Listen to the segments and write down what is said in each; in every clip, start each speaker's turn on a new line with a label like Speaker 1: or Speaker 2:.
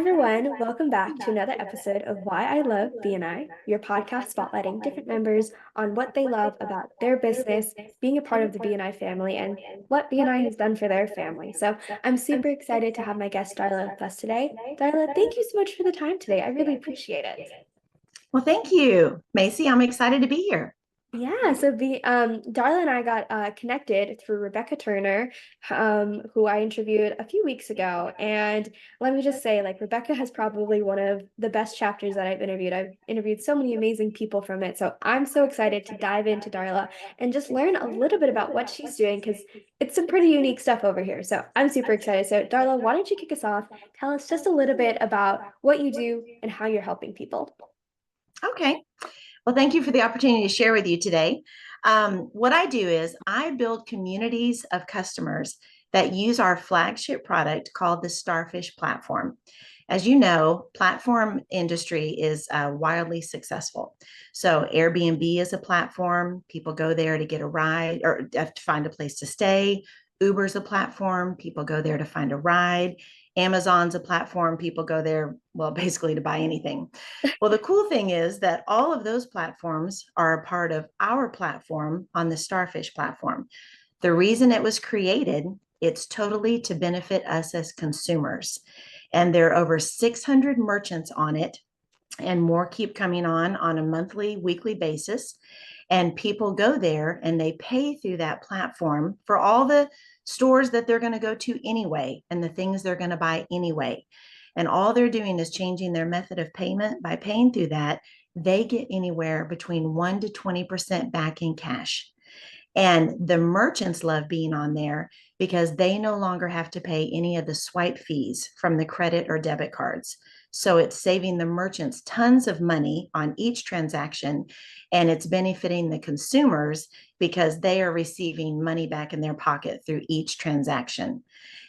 Speaker 1: everyone. Welcome back to another episode of Why I Love BNI, your podcast spotlighting different members on what they love about their business, being a part of the BNI family, and what BNI has done for their family. So I'm super excited to have my guest Darla with us today. Darla, thank you so much for the time today. I really appreciate it.
Speaker 2: Well, thank you, Macy. I'm excited to be here.
Speaker 1: Yeah, so the Darla and I got connected through Rebecca Turner, who I interviewed a few weeks ago. And let me just say, like, Rebecca has probably one of the best chapters that I've interviewed. I've interviewed so many amazing people from it. So I'm so excited to dive into Darla and just learn a little bit about what she's doing because it's some pretty unique stuff over here. So I'm super excited. So Darla, why don't you kick us off? Tell us just a little bit about what you do and how you're helping people.
Speaker 2: Okay. Well, thank you for the opportunity to share with you today. What I do is I build communities of customers that use our flagship product called the Starfish platform. As you know, platform industry is wildly successful. So Airbnb is a platform. People go there to get a ride or to find a place to stay. Uber's a platform. People go there to find a ride. Amazon's a platform. People go there, well, basically to buy anything. Well, the cool thing is that all of those platforms are a part of our platform on the Starfish platform. The reason it was created, it's totally to benefit us as consumers. And there are over 600 merchants on it, and more keep coming on a monthly, weekly basis. And people go there and they pay through that platform for all the stores that they're going to go to anyway and the things they're going to buy anyway. And all they're doing is changing their method of payment. By paying through that, they get anywhere between 1 to 20% back in cash. And the merchants love being on there because they no longer have to pay any of the swipe fees from the credit or debit cards. So it's saving the merchants tons of money on each transaction, and it's benefiting the consumers because they are receiving money back in their pocket through each transaction.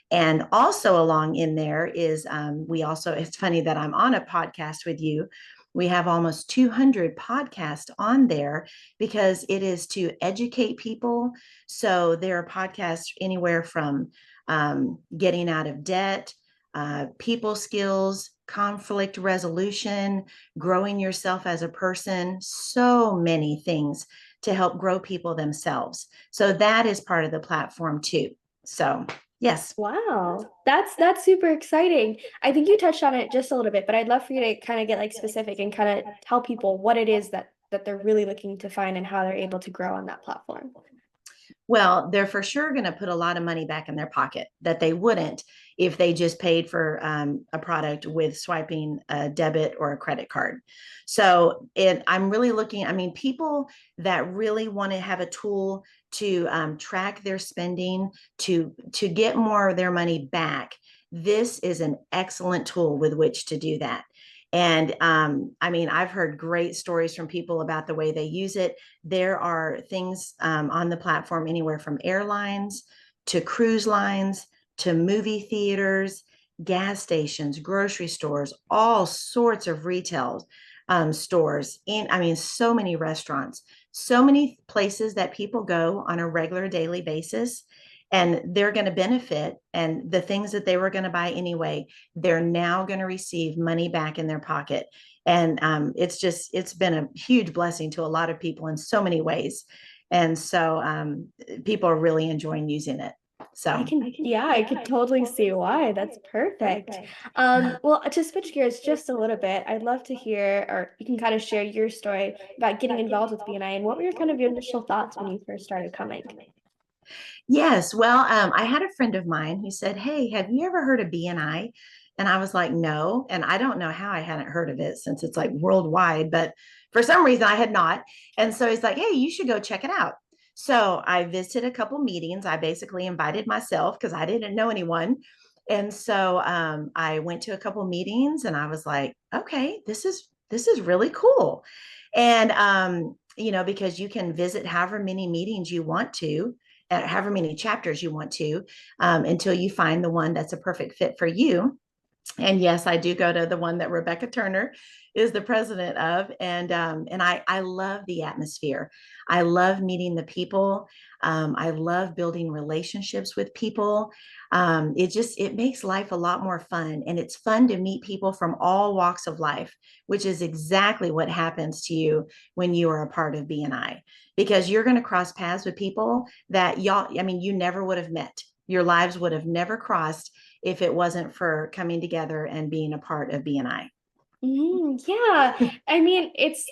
Speaker 2: And also along in there is it's funny that I'm on a podcast with you. We have almost 200 podcasts on there because it is to educate people. So there are podcasts anywhere from getting out of debt, people skills, conflict resolution, growing yourself as a person, so many things to help grow people themselves. So that is part of the platform too. So yes.
Speaker 1: Wow, that's super exciting. I think you touched on it just a little bit, but I'd love for you to kind of get like specific and kind of tell people what it is that they're really looking to find and how they're able to grow on that platform.
Speaker 2: Well, they're for sure going to put a lot of money back in their pocket that they wouldn't if they just paid for a product with swiping a debit or a credit card. So I'm really looking, I mean, people that really want to have a tool to track their spending, to get more of their money back. This is an excellent tool with which to do that. And I mean, I've heard great stories from people about the way they use it. There are things on the platform anywhere from airlines to cruise lines to movie theaters, gas stations, grocery stores, all sorts of retail stores. I mean, so many restaurants, so many places that people go on a regular daily basis. And they're going to benefit. And the things that they were going to buy anyway, they're now going to receive money back in their pocket. And it's been a huge blessing to a lot of people in so many ways. And so people are really enjoying using it. So
Speaker 1: Yeah, I could totally see why. That's perfect. Well, to switch gears just a little bit, I'd love to hear, or you can kind of share your story about getting involved with BNI and what were your kind of your initial thoughts when you first started coming?
Speaker 2: yes, well, I had a friend of mine who said, "Hey, have you ever heard of BNI?" And I was like, "No." And I don't know how I hadn't heard of it since it's like worldwide, but for some reason I had not. And so he's like, "Hey, you should go check it out." So I visited a couple meetings. I basically invited myself because I didn't know anyone. And so I went to a couple meetings and I was like, okay, this is really cool. And because you can visit however many meetings you want to, however many chapters you want to, until you find the one that's a perfect fit for you. And yes, I do go to the one that Rebecca Turner is the president of, and I love the atmosphere. I love meeting the people. I love building relationships with people. It makes life a lot more fun, and it's fun to meet people from all walks of life, which is exactly what happens to you when you are a part of BNI, because you're going to cross paths with people that y'all, I mean, you never would have met. Your lives would have never crossed if it wasn't for coming together and being a part of BNI.
Speaker 1: Yeah. I mean, it's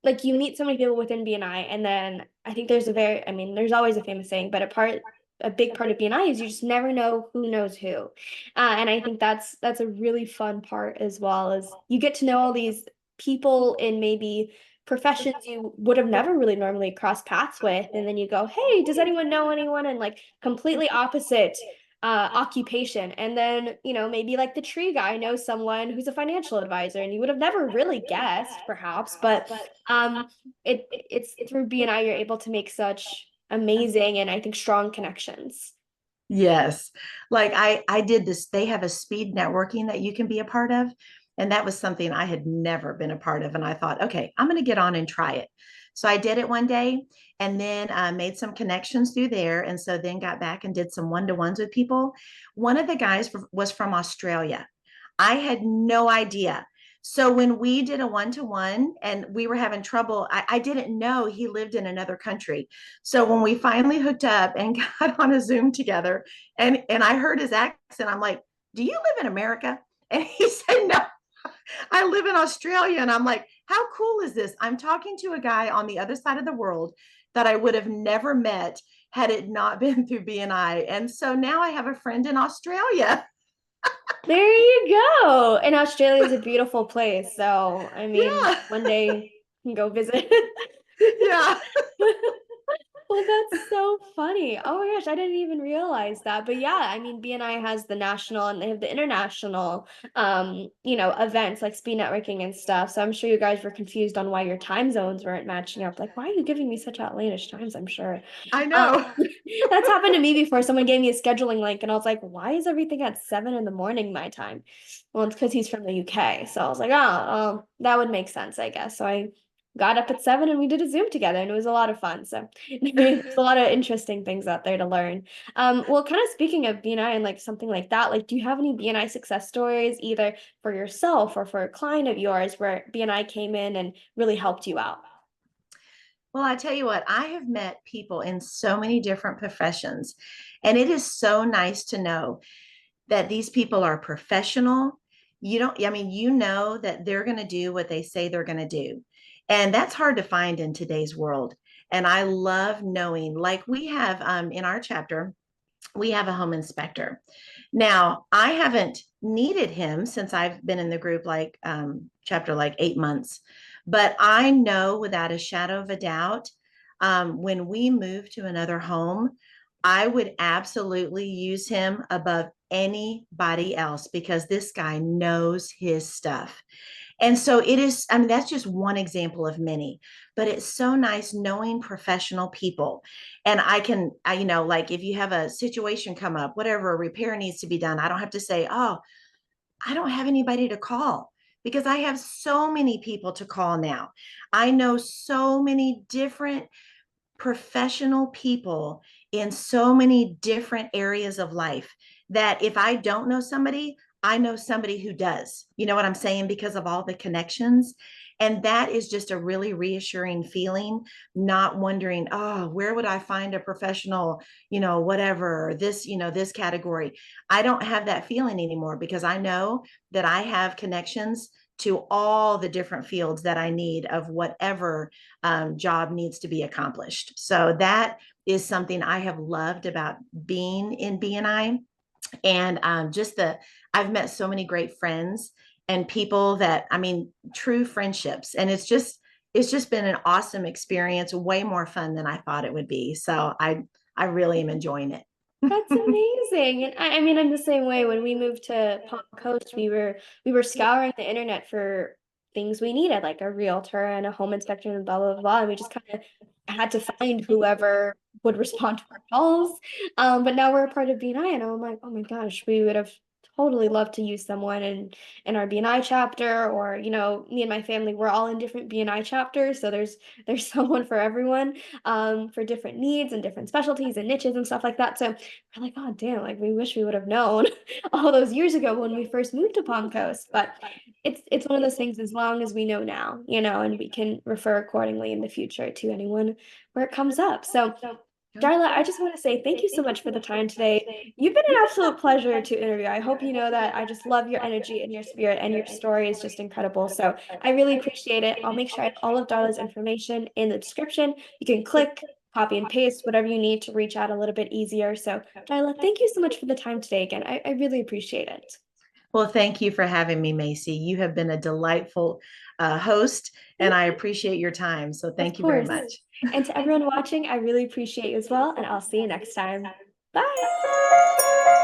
Speaker 1: like you meet so many people within BNI, and then I think I mean, there's always a famous saying, but a big part of BNI is you just never know who knows who. And I think that's a really fun part as well, as you get to know all these people in maybe professions you would have never really normally crossed paths with, and then you go, "Hey, does anyone know anyone?" And like completely opposite occupation. And then, maybe like the tree guy knows someone who's a financial advisor, and you would have never really guessed, perhaps, but it's through BNI you're able to make such amazing and I think strong connections.
Speaker 2: Yes. Like I did this, they have a speed networking that you can be a part of. And that was something I had never been a part of. And I thought, okay, I'm going to get on and try it. So I did it one day and then made some connections through there. And so then got back and did some one-to-ones with people. One of the guys was from Australia. I had no idea. So when we did a one-to-one and we were having trouble, I didn't know he lived in another country. So when we finally hooked up and got on a Zoom together, and I heard his accent, I'm like, "Do you live in America?" And he said, "No, I live in Australia." And I'm like, "How cool is this? I'm talking to a guy on the other side of the world that I would have never met had it not been through BNI." And so now I have a friend in Australia.
Speaker 1: There you go. And Australia is a beautiful place. So, I mean,
Speaker 2: Yeah,
Speaker 1: one day you can go visit.
Speaker 2: yeah,
Speaker 1: Well, that's so funny. Oh my gosh, I didn't even realize that. But yeah, I mean, BNI has the national and they have the international events like speed networking and stuff. So I'm sure you guys were confused on why your time zones weren't matching up. Like, why are you giving me such outlandish times? I'm sure.
Speaker 2: I
Speaker 1: Um,
Speaker 2: know.
Speaker 1: that's happened to me before. Someone gave me a scheduling link and I was like, why is everything at 7 in the morning my time? Well, it's because he's from the UK. So I was like, that would make sense, I guess. So I got up at 7 and we did a Zoom together and it was a lot of fun. So there's a lot of interesting things out there to learn. Well, kind of speaking of BNI and like something like that, like do you have any BNI success stories either for yourself or for a client of yours where BNI came in and really helped you out?
Speaker 2: Well, I tell you what, I have met people in so many different professions, and it is so nice to know that these people are professional. You don't, I mean, you know that they're going to do what they say they're going to do. And that's hard to find in today's world. And I love knowing, like we have in our chapter, we have a home inspector. Now, I haven't needed him since I've been in the group, like chapter like 8 months, but I know without a shadow of a doubt, when we move to another home, I would absolutely use him above anybody else because this guy knows his stuff. And so it is, I mean, that's just one example of many, but it's so nice knowing professional people. And like if you have a situation come up, whatever, a repair needs to be done, I don't have to say, "Oh, I don't have anybody to call," because I have so many people to call now. I know so many different professional people in so many different areas of life that if I don't know somebody, I know somebody who does. You know what I'm saying? Because of all the connections. And that is just a really reassuring feeling, not wondering, "Oh, where would I find a professional, whatever, this category." I don't have that feeling anymore because I know that I have connections to all the different fields that I need of whatever job needs to be accomplished. So that is something I have loved about being in BNI. And I've met so many great friends and people that, I mean, true friendships. And it's just been an awesome experience, way more fun than I thought it would be. So I really am enjoying it.
Speaker 1: That's amazing. And I mean, I'm the same way. When we moved to Palm Coast, we were scouring the internet for things we needed, like a realtor and a home inspector and blah blah blah. And we just kind of had to find whoever would respond to our calls. But now we're a part of BNI, and I'm like, oh my gosh, we would have totally love to use someone in our BNI chapter, or me and my family, we're all in different BNI chapters, so there's someone for everyone, for different needs and different specialties and niches and stuff like that. So we're like, oh damn, like we wish we would have known all those years ago when we first moved to Palm Coast. But it's one of those things, as long as we know now, and we can refer accordingly in the future to anyone where it comes up. So Darla, I just want to say thank you so much for the time today. You've been an absolute pleasure to interview. I hope you know that I just love your energy and your spirit, and your story is just incredible. So I really appreciate it. I'll make sure I have all of Darla's information in the description. You can click, copy and paste, whatever you need to reach out a little bit easier. So Darla, thank you so much for the time today again. I really appreciate it.
Speaker 2: Well, thank you for having me, Macy. You have been a delightful host, and
Speaker 1: Thank
Speaker 2: I
Speaker 1: you.
Speaker 2: appreciate your time. So
Speaker 1: Of
Speaker 2: thank you very
Speaker 1: course.
Speaker 2: much.
Speaker 1: And to everyone watching, I really appreciate you as well, and I'll see you next time. Bye.